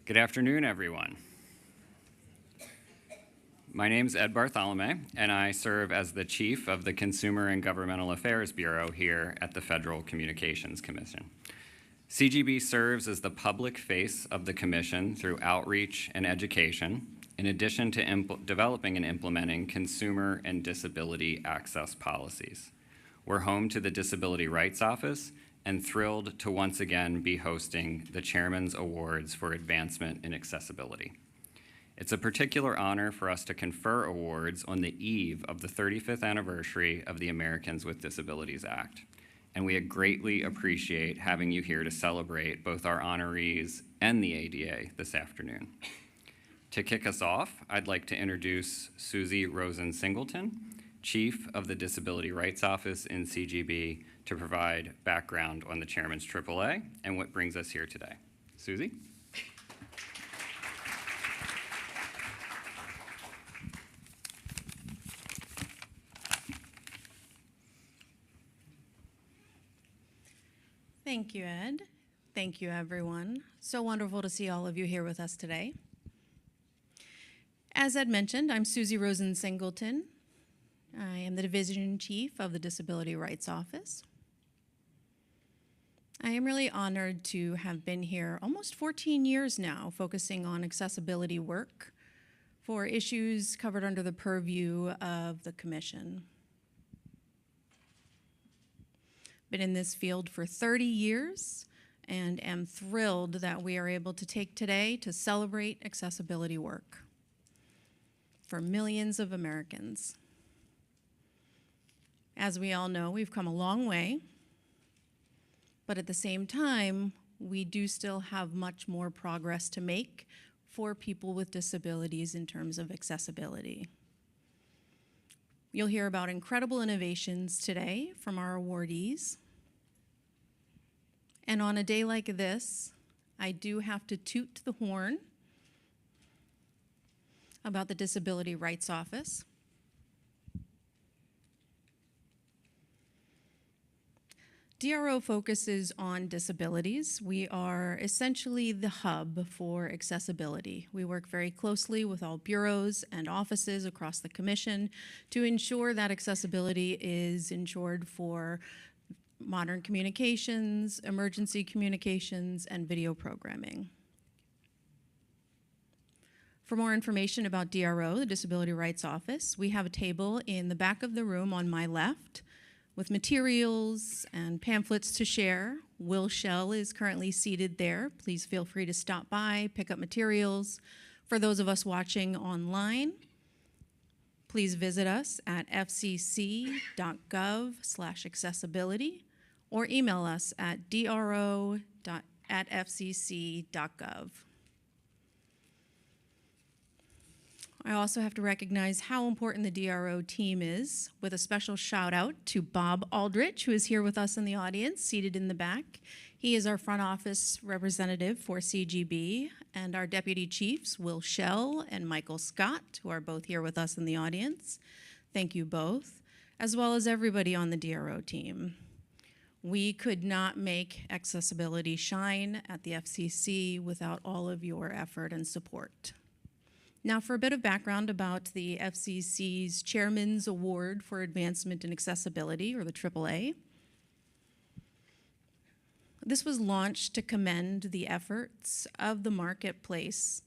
Good afternoon, everyone. My name is Ed Bartholome, and I serve as the Chief of the Consumer and Governmental Affairs Bureau here at the Federal Communications Commission. CGB serves as the public face of the Commission through outreach and education, in addition to developing and implementing consumer and disability access policies. We're home to the Disability Rights Office and thrilled to once again be hosting the Chairman's Awards for Advancement in Accessibility. It's a particular honor for us to confer awards on the eve of the 35th anniversary of the Americans with Disabilities Act. And we greatly appreciate having you here to celebrate both our honorees and the ADA this afternoon. To kick us off, I'd like to introduce Susie Rosen-Singleton, Chief of the Disability Rights Office in CGB, to provide background on the Chairman's AAA and what brings us here today. Susie? Thank you, Ed. Thank you, everyone. So wonderful to see all of you here with us today. As Ed mentioned, I'm Susie Rosen-Singleton. I am the Division Chief of the Disability Rights Office. I am really honored to have been here almost 14 years now, focusing on accessibility work for issues covered under the purview of the Commission. Been in this field for 30 years and am thrilled that we are able to take today to celebrate accessibility work for millions of Americans. As we all know, we've come a long way, but at the same time, we do still have much more progress to make for people with disabilities in terms of accessibility. You'll hear about incredible innovations today from our awardees. And on a day like this, I do have to toot the horn about the Disability Rights Office. DRO focuses on disabilities. We are essentially the hub for accessibility. We work very closely with all bureaus and offices across the Commission to ensure that accessibility is ensured for modern communications, emergency communications, and video programming. For more information about DRO, the Disability Rights Office, we have a table in the back of the room on my left with materials and pamphlets to share. Will Shell is currently seated there. Please feel free to stop by, pick up materials. For those of us watching online, please visit us at fcc.gov/accessibility or email us at dro@fcc.gov. I also have to recognize how important the DRO team is, with a special shout out to Bob Aldrich, who is here with us in the audience, seated in the back. He is our front office representative for CGB, and our deputy chiefs, Will Shell and Michael Scott, who are both here with us in the audience. Thank you both, as well as everybody on the DRO team. We could not make accessibility shine at the FCC without all of your effort and support. Now for a bit of background about the FCC's Chairman's Award for Advancement in Accessibility, or the AAA. This was launched to commend the efforts of the marketplace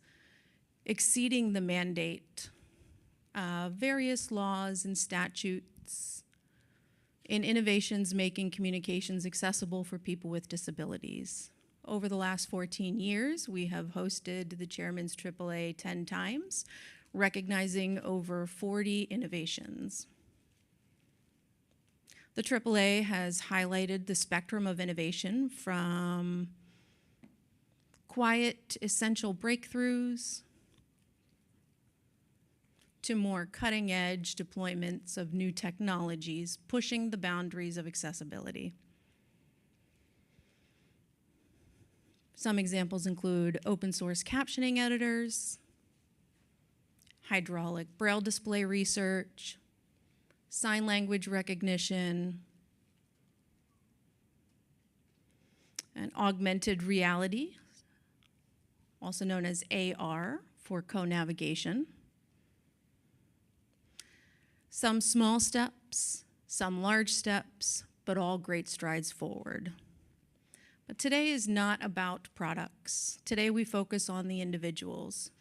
exceeding the mandate of various laws and statutes in innovations making communications accessible for people with disabilities. Over the last 14 years, we have hosted the Chairman's AAA 10 times, recognizing over 40 innovations. The AAA has highlighted the spectrum of innovation from quiet, essential breakthroughs to more cutting-edge deployments of new technologies, pushing the boundaries of accessibility. Some examples include open source captioning editors, hydraulic braille display research, sign language recognition, and augmented reality, also known as AR for co-navigation. Some small steps, some large steps, but all great strides forward. But today is not about products. Today we focus on the individuals.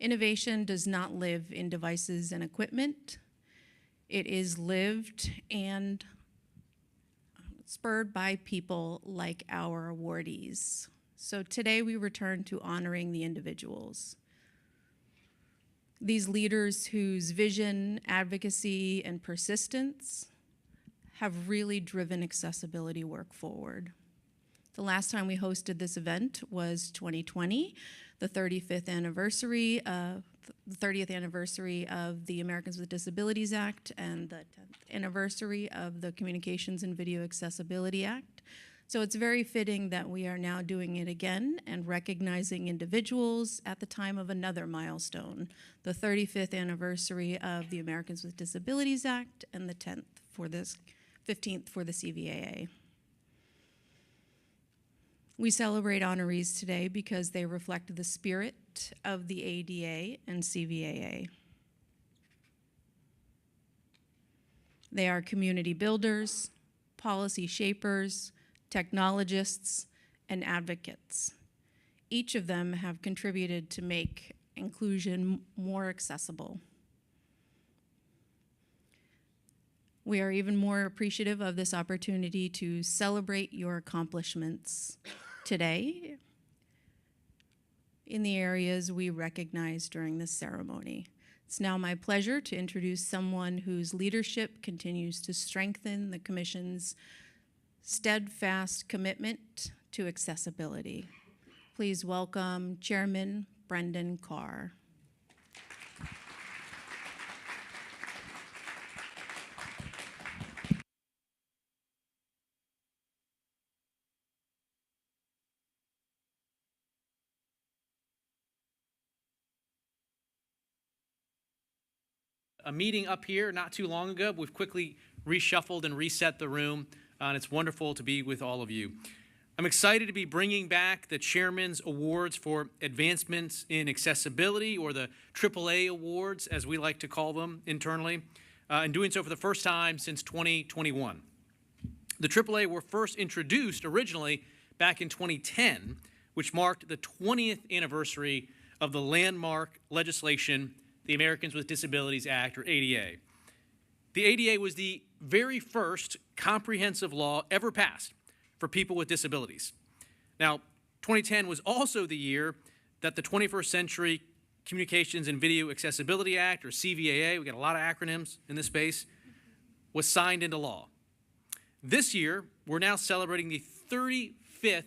Innovation does not live in devices and equipment. It is lived and spurred by people like our awardees. So today we return to honoring the individuals. These leaders whose vision, advocacy, and persistence have really driven accessibility work forward. The last time we hosted this event was 2020, the 30th anniversary of the Americans with Disabilities Act and the 10th anniversary of the Communications and Video Accessibility Act. So it's very fitting that we are now doing it again and recognizing individuals at the time of another milestone, the 35th anniversary of the Americans with Disabilities Act and the 15th for the CVAA. We celebrate honorees today because they reflect the spirit of the ADA and CVAA. They are community builders, policy shapers, technologists, and advocates. Each of them have contributed to make inclusion more accessible. We are even more appreciative of this opportunity to celebrate your accomplishments today in the areas we recognize during this ceremony. It's now my pleasure to introduce someone whose leadership continues to strengthen the Commission's steadfast commitment to accessibility. Please welcome Chairman Brendan Carr. A meeting up here not too long ago. We've quickly reshuffled and reset the room, and it's wonderful to be with all of you. I'm excited to be bringing back the Chairman's Awards for Advancements in Accessibility, or the AAA Awards, as we like to call them internally, and doing so for the first time since 2021. The AAA were first introduced originally back in 2010, which marked the 20th anniversary of the landmark legislation, the Americans with Disabilities Act, or ADA. The ADA was the very first comprehensive law ever passed for people with disabilities. Now, 2010 was also the year that the 21st Century Communications and Video Accessibility Act, or CVAA, we got a lot of acronyms in this space, was signed into law. This year, we're now celebrating the 35th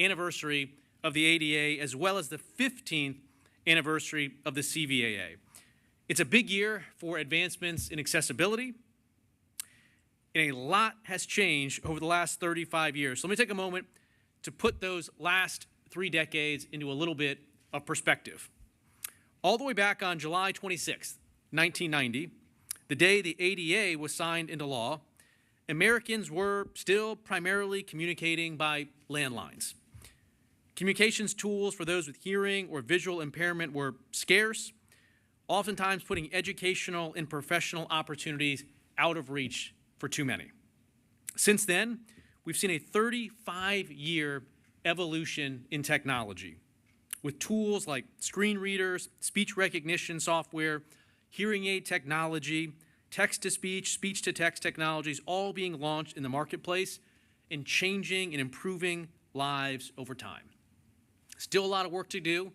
anniversary of the ADA, as well as the 15th anniversary of the CVAA. It's a big year for advancements in accessibility, and a lot has changed over the last 35 years. So let me take a moment to put those last 3 decades into a little bit of perspective. All the way back on July 26, 1990, the day the ADA was signed into law, Americans were still primarily communicating by landlines. Communications tools for those with hearing or visual impairment were scarce, oftentimes putting educational and professional opportunities out of reach for too many. Since then, we've seen a 35-year evolution in technology, with tools like screen readers, speech recognition software, hearing aid technology, text-to-speech, speech-to-text technologies all being launched in the marketplace and changing and improving lives over time. Still a lot of work to do,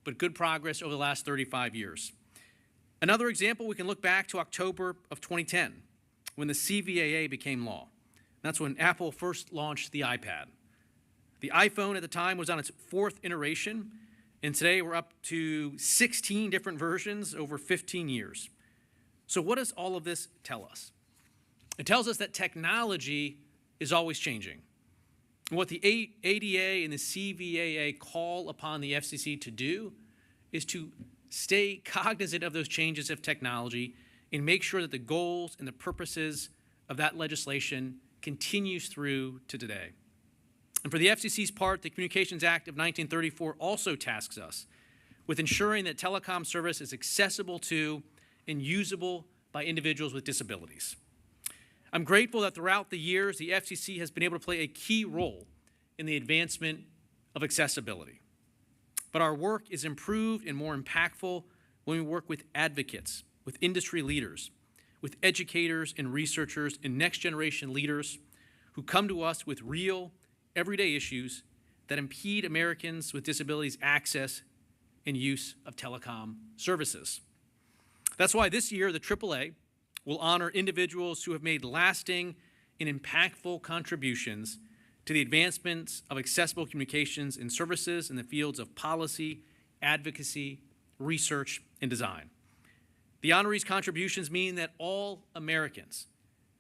but good progress over the last 35 years. Another example, we can look back to October of 2010, when the CVAA became law. That's when Apple first launched the iPad. The iPhone at the time was on its 4th iteration, and today we're up to 16 different versions over 15 years. So what does all of this tell us? It tells us that technology is always changing. And what the ADA and the CVAA call upon the FCC to do is to stay cognizant of those changes of technology and make sure that the goals and the purposes of that legislation continues through to today. And for the FCC's part, the Communications Act of 1934 also tasks us with ensuring that telecom service is accessible to and usable by individuals with disabilities. I'm grateful that throughout the years, the FCC has been able to play a key role in the advancement of accessibility. But our work is improved and more impactful when we work with advocates, with industry leaders, with educators and researchers and next generation leaders who come to us with real, everyday issues that impede Americans with disabilities access and use of telecom services. That's why this year the AAA will honor individuals who have made lasting and impactful contributions to the advancements of accessible communications and services in the fields of policy, advocacy, research, and design. The honorees' contributions mean that all Americans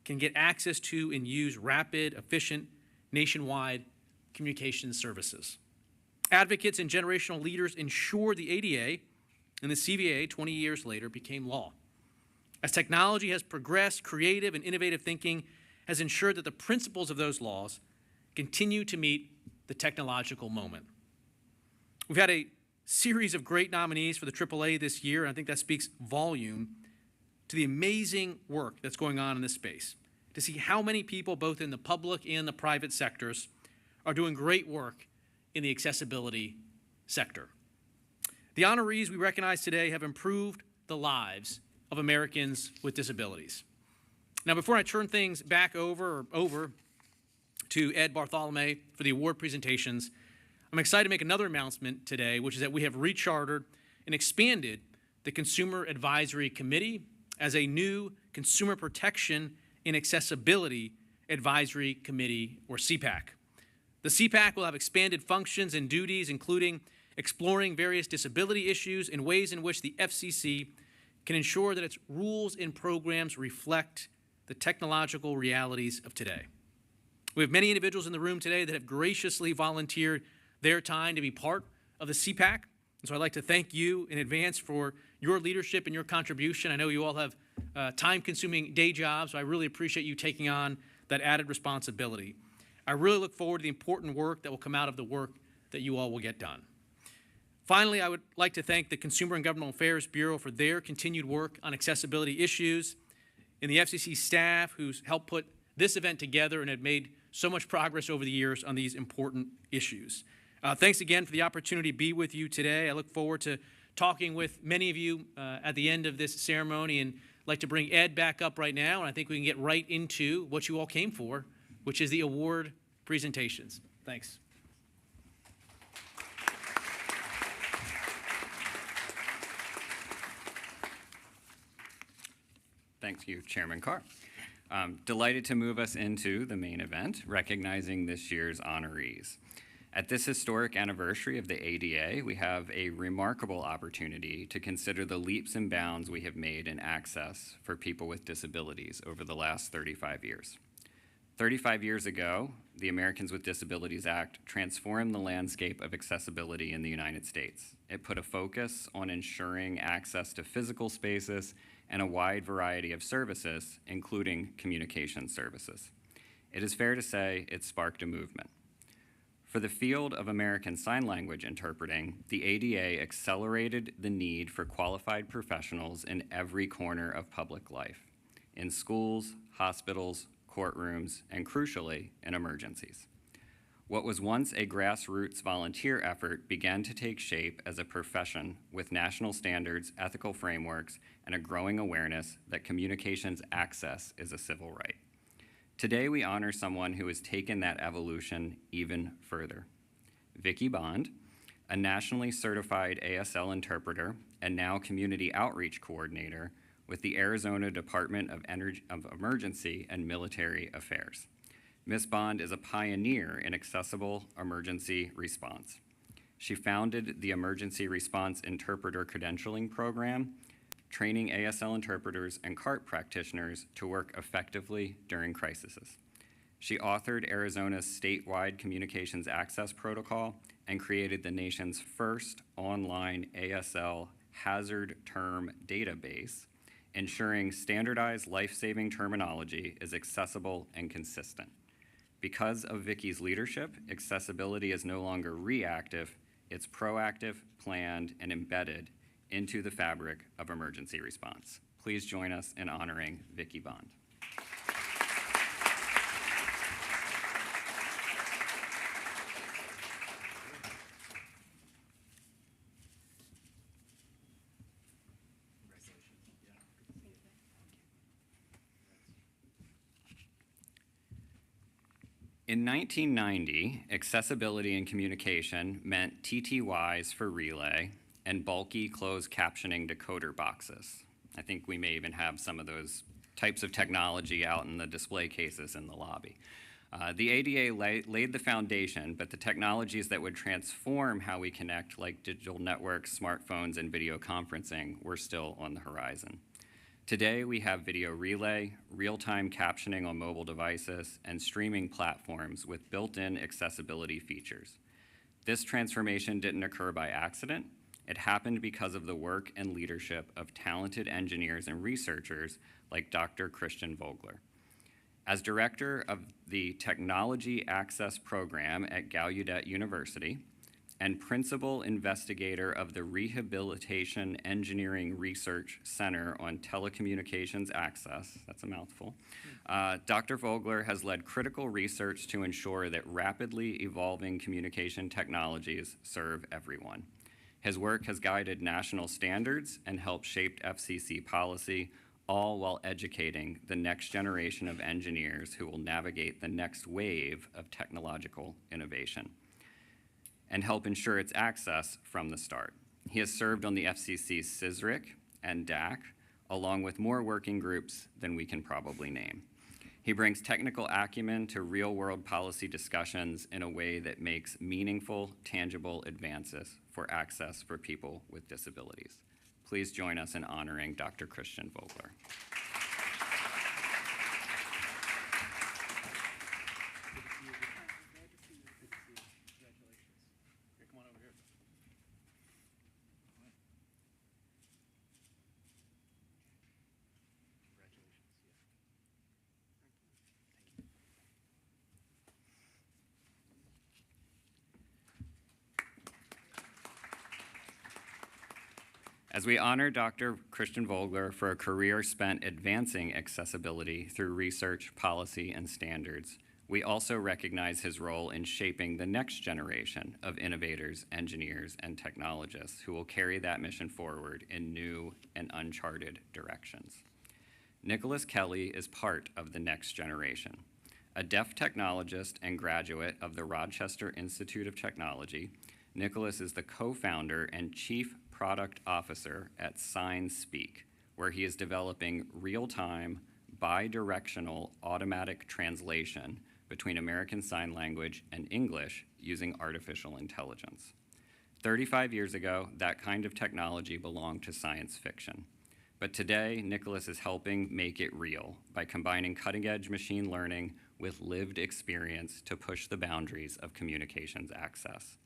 can get access to and use rapid, efficient, nationwide communications services. Advocates and generational leaders ensure the ADA and the CVA 20 years later became law. As technology has progressed, creative and innovative thinking has ensured that the principles of those laws continue to meet the technological moment. We've had a series of great nominees for the AAA this year, and I think that speaks volume to the amazing work that's going on in this space, to see how many people, both in the public and the private sectors, are doing great work in the accessibility sector. The honorees we recognize today have improved the lives of Americans with disabilities. Now, before I turn things back over to Ed Bartholomew for the award presentations, I'm excited to make another announcement today, which is that we have rechartered and expanded the Consumer Advisory Committee as a new Consumer Protection and Accessibility Advisory Committee, or CPAC. The CPAC will have expanded functions and duties, including exploring various disability issues and ways in which the FCC can ensure that its rules and programs reflect the technological realities of today. We have many individuals in the room today that have graciously volunteered their time to be part of the CPAC, and so I'd like to thank you in advance for your leadership and your contribution. I know you all have time-consuming day jobs, so I really appreciate you taking on that added responsibility. I really look forward to the important work that will come out of the work that you all will get done. Finally, I would like to thank the Consumer and Governmental Affairs Bureau for their continued work on accessibility issues, and the FCC staff who's helped put this event together and have made so much progress over the years on these important issues. Thanks again for the opportunity to be with you today. I look forward to talking with many of you at the end of this ceremony, and I'd like to bring Ed back up right now, and I think we can get right into what you all came for, which is the award presentations. Thanks. Thank you, Chairman Carr. Delighted to move us into the main event, recognizing this year's honorees. At this historic anniversary of the ADA, we have a remarkable opportunity to consider the leaps and bounds we have made in access for people with disabilities over the last 35 years. 35 years ago, the Americans with Disabilities Act transformed the landscape of accessibility in the United States. It put a focus on ensuring access to physical spaces and a wide variety of services, including communication services. It is fair to say it sparked a movement. For the field of American Sign Language interpreting, the ADA accelerated the need for qualified professionals in every corner of public life, in schools, hospitals, courtrooms, and crucially, in emergencies. What was once a grassroots volunteer effort began to take shape as a profession with national standards, ethical frameworks, and a growing awareness that communications access is a civil right. Today, we honor someone who has taken that evolution even further. Vicki Bond, a nationally certified ASL interpreter and now community outreach coordinator with the Arizona Department of Emergency and Military Affairs. Ms. Bond is a pioneer in accessible emergency response. She founded the Emergency Response Interpreter Credentialing Program, training ASL interpreters and CART practitioners to work effectively during crises. She authored Arizona's statewide communications access protocol and created the nation's first online ASL hazard term database, ensuring standardized life-saving terminology is accessible and consistent. Because of Vicky's leadership, accessibility is no longer reactive, it's proactive, planned, and embedded into the fabric of emergency response. Please join us in honoring Vicky Bond. In 1990, accessibility and communication meant TTYs for relay and bulky closed captioning decoder boxes. I think we may even have some of those types of technology out in the display cases in the lobby. The ADA laid the foundation, but the technologies that would transform how we connect, like digital networks, smartphones, and video conferencing, were still on the horizon. Today, we have video relay, real-time captioning on mobile devices, and streaming platforms with built-in accessibility features. This transformation didn't occur by accident. It happened because of the work and leadership of talented engineers and researchers like Dr. Christian Vogler. As director of the Technology Access Program at Gallaudet University, and principal investigator of the Rehabilitation Engineering Research Center on Telecommunications Access, that's a mouthful, Dr. Vogler has led critical research to ensure that rapidly evolving communication technologies serve everyone. His work has guided national standards and helped shape FCC policy, all while educating the next generation of engineers who will navigate the next wave of technological innovation and help ensure its access from the start. He has served on the FCC's CISRIC and DAC, along with more working groups than we can probably name. He brings technical acumen to real-world policy discussions in a way that makes meaningful, tangible advances for access for people with disabilities. Please join us in honoring Dr. Christian Vogler. As we honor Dr. Christian Vogler for a career spent advancing accessibility through research, policy, and standards, we also recognize his role in shaping the next generation of innovators, engineers, and technologists who will carry that mission forward in new and uncharted directions. Nicholas Kelly is part of the next generation. A deaf technologist and graduate of the Rochester Institute of Technology, Nicholas is the co-founder and chief product officer at SignSpeak, where he is developing real-time, bi-directional automatic translation between American Sign Language and English using artificial intelligence. 35 years ago, that kind of technology belonged to science fiction. But today, Nicholas is helping make it real by combining cutting-edge machine learning with lived experience to push the boundaries of communications access.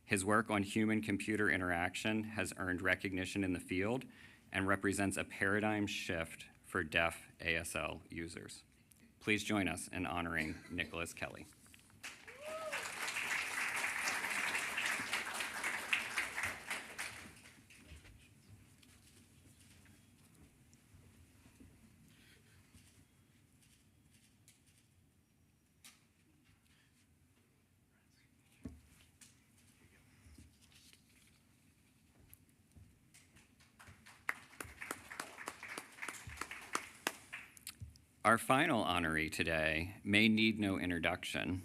His work on human-computer interaction has earned recognition in the field and represents a paradigm shift for deaf ASL users. Please join us in honoring Nicholas Kelly. Our final honoree today may need no introduction,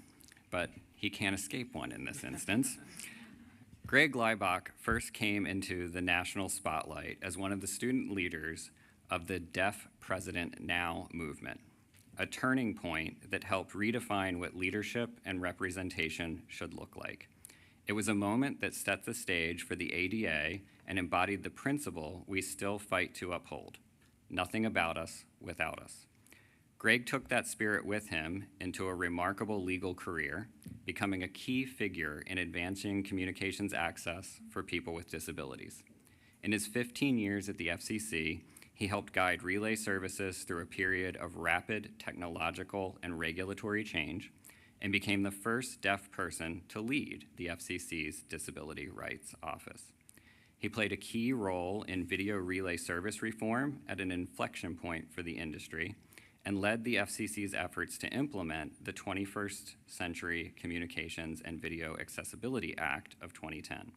but he can't escape one in this instance. Greg Leibach first came into the national spotlight as one of the student leaders of the Deaf President Now movement, a turning point that helped redefine what leadership and representation should look like. It was a moment that set the stage for the ADA and embodied the principle we still fight to uphold: nothing about us without us. Greg took that spirit with him into a remarkable legal career, becoming a key figure in advancing communications access for people with disabilities. In his 15 years at the FCC, he helped guide relay services through a period of rapid technological and regulatory change, and became the first deaf person to lead the FCC's Disability Rights Office. He played a key role in video relay service reform at an inflection point for the industry and led the FCC's efforts to implement the 21st Century Communications and Video Accessibility Act of 2010.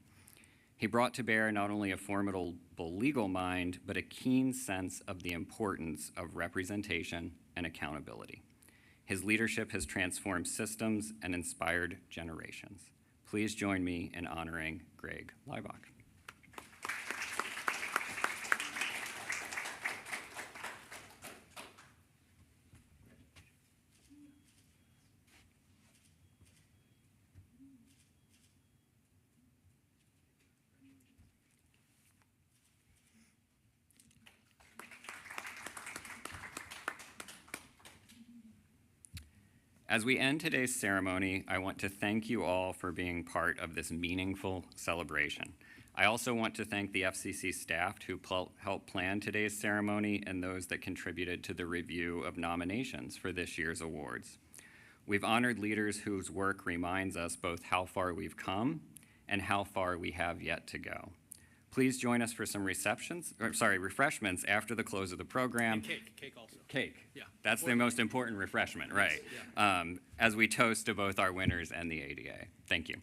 He brought to bear not only a formidable legal mind, but a keen sense of the importance of representation and accountability. His leadership has transformed systems and inspired generations. Please join me in honoring Greg Leibach. As we end today's ceremony, I want to thank you all for being part of this meaningful celebration. I also want to thank the FCC staff who helped plan today's ceremony and those that contributed to the review of nominations for this year's awards. We've honored leaders whose work reminds us both how far we've come and how far we have yet to go. Please join us for some refreshments after the close of the program. And cake also. Cake. Yeah. That's the most important refreshment, right? Yeah. As we toast to both our winners and the ADA. Thank you.